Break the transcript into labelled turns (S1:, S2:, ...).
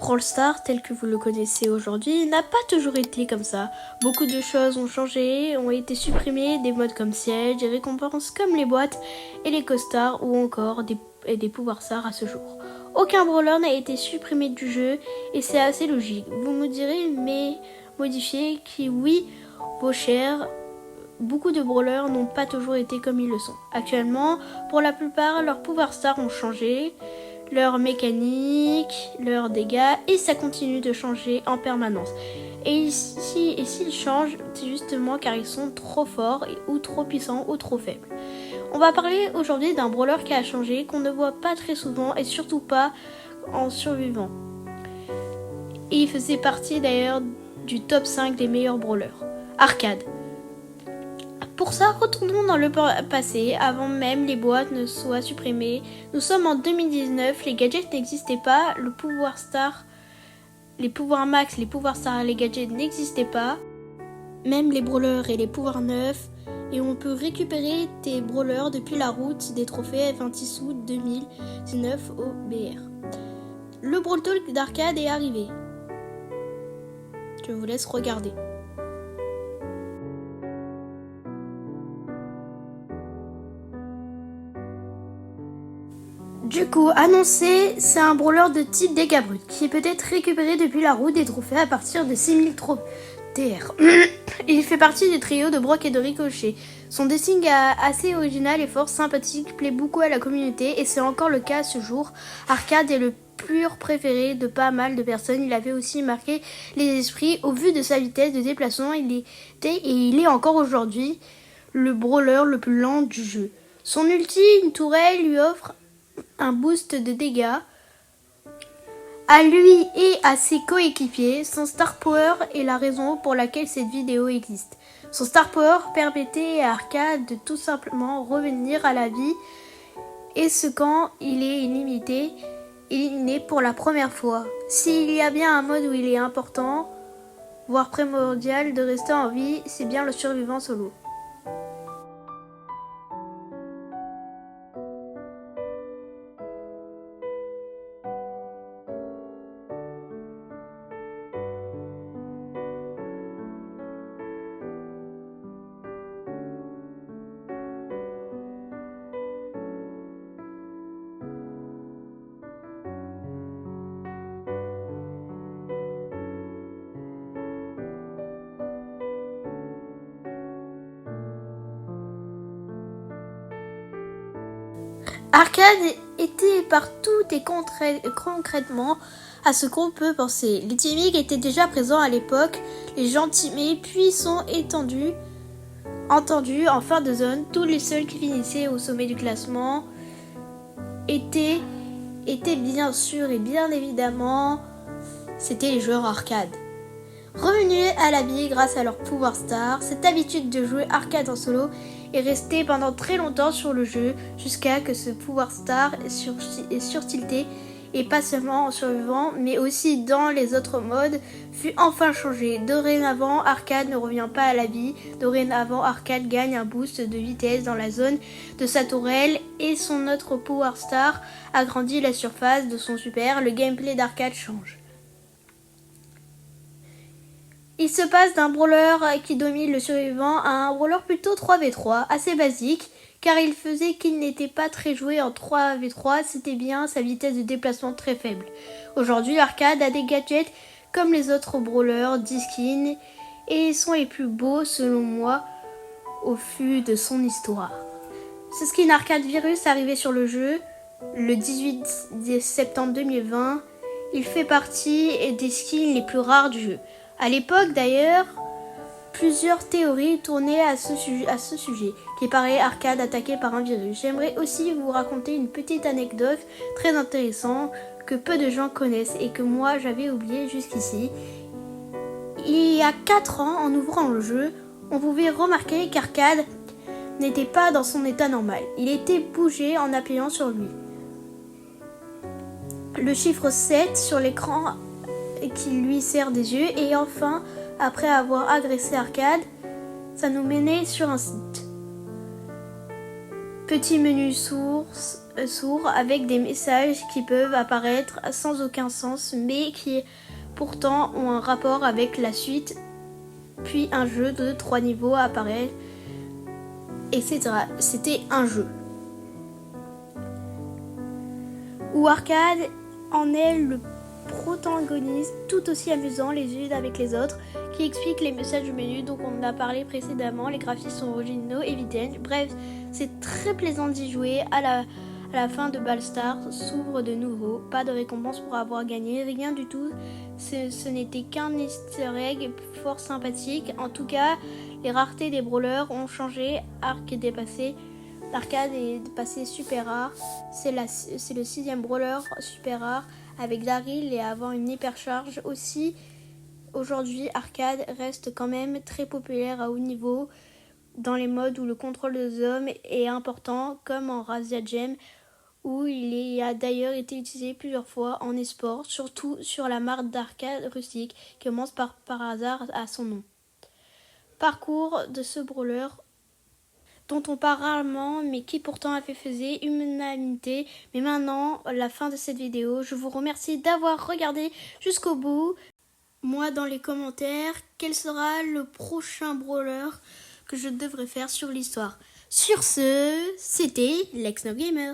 S1: Brawl Stars, tel que vous le connaissez aujourd'hui, n'a pas toujours été comme ça. Beaucoup de choses ont changé, ont été supprimées, des modes comme siège, des récompenses comme les boîtes et les costards ou encore des pouvoirs stars à ce jour. Aucun brawler n'a été supprimé du jeu et c'est assez logique. Vous me direz, mais modifier qui oui, vos chers, beaucoup de brawlers n'ont pas toujours été comme ils le sont. Actuellement, pour la plupart, leurs pouvoirs stars ont changé, leur mécanique, leurs dégâts, et ça continue de changer en permanence. Et s'ils changent, c'est justement car ils sont trop forts, ou trop puissants, ou trop faibles. On va parler aujourd'hui d'un brawler qui a changé, qu'on ne voit pas très souvent, et surtout pas en survivant. Et il faisait partie d'ailleurs du top 5 des meilleurs brawlers. Arcade. Pour ça, retournons dans le passé, avant même les boîtes ne soient supprimées. Nous sommes en 2019, les gadgets n'existaient pas, le pouvoir star, les pouvoirs max, les pouvoirs stars, les gadgets n'existaient pas, même les brawlers et les pouvoirs neufs, et on peut récupérer tes brawlers depuis la route des trophées 26 août 2019 au BR. Le Brawl Talk d'arcade est arrivé. Je vous laisse regarder. Du coup, annoncé, c'est un brawler de type dégâts bruts qui peut être récupéré depuis la roue des trophées à partir de 6000 TR. Il fait partie du trio de Brock et de Ricochet. Son design assez original et fort sympathique plaît beaucoup à la communauté et c'est encore le cas à ce jour. Arcade est le pur préféré de pas mal de personnes. Il avait aussi marqué les esprits au vu de sa vitesse de déplacement. Il est encore aujourd'hui le brawler le plus lent du jeu. Son ulti, une tourelle, lui offre un boost de dégâts. À lui et à ses coéquipiers, son Star Power est la raison pour laquelle cette vidéo existe. Son Star Power permettait à Arcade de tout simplement revenir à la vie, et ce quand il est éliminé pour la première fois. S'il y a bien un mode où il est important, voire primordial de rester en vie, c'est bien le survivant solo. Arcade était partout et concrètement à ce qu'on peut penser. Les teamings étaient déjà présents à l'époque, les gens teamés puis sont entendus en fin de zone. Tous les seuls qui finissaient au sommet du classement étaient bien sûr et bien évidemment, c'était les joueurs arcade. Revenus à la vie grâce à leur pouvoir star, cette habitude de jouer arcade en solo est restée pendant très longtemps sur le jeu jusqu'à que ce pouvoir star est surtilté et pas seulement en survivant mais aussi dans les autres modes fut enfin changé. Dorénavant, Arcade ne revient pas à la vie. Dorénavant, Arcade gagne un boost de vitesse dans la zone de sa tourelle et son autre pouvoir star agrandit la surface de son super. Le gameplay d'Arcade change. Il se passe d'un brawler qui domine le survivant à un brawler plutôt 3v3, assez basique, car il faisait qu'il n'était pas très joué en 3v3, c'était bien sa vitesse de déplacement très faible. Aujourd'hui, Arcade a des gadgets comme les autres brawlers, 10 skins, et sont les plus beaux selon moi au fil de son histoire. Ce skin Arcade Virus est arrivé sur le jeu le 18 septembre 2020, il fait partie des skins les plus rares du jeu. À l'époque d'ailleurs, plusieurs théories tournaient à ce sujet, qui paraît Arcade attaqué par un virus. J'aimerais aussi vous raconter une petite anecdote très intéressante que peu de gens connaissent et que moi j'avais oublié jusqu'ici. Il y a 4 ans, en ouvrant le jeu, on pouvait remarquer qu'Arcade n'était pas dans son état normal. Il était bougé en appuyant sur lui. Le chiffre 7 sur l'écran qui lui sert des yeux et enfin, après avoir agressé Arcade, ça nous menait sur un site. Petit menu source, sourd avec des messages qui peuvent apparaître sans aucun sens mais qui pourtant ont un rapport avec la suite, puis un jeu de 3 niveaux apparaît, etc. C'était un jeu. Où Arcade en est le protagoniste, tout aussi amusant les unes avec les autres, qui explique les messages du menu dont on a parlé précédemment. Les graphismes sont originaux et vintage. Bref, c'est très plaisant d'y jouer. À la fin de Ballstar s'ouvre de nouveau. Pas de récompense pour avoir gagné, rien du tout. Ce n'était qu'un easter egg fort sympathique. En tout cas, les raretés des brawlers ont changé. L'arcade est passé super rare. C'est le 6e brawler super rare avec Daryl et avant une hypercharge aussi. Aujourd'hui, Arcade reste quand même très populaire à haut niveau dans les modes où le contrôle des zones est important, comme en Razzia Gem, où il a d'ailleurs été utilisé plusieurs fois en esport, surtout sur la marque d'arcade rustique qui commence par hasard à son nom. Parcours de ce brawler dont on parle rarement, mais qui pourtant a fait unanimité. Mais maintenant, la fin de cette vidéo, je vous remercie d'avoir regardé jusqu'au bout. Moi, dans les commentaires, quel sera le prochain brawler que je devrais faire sur l'histoire. Sur ce, c'était LexNoGamer.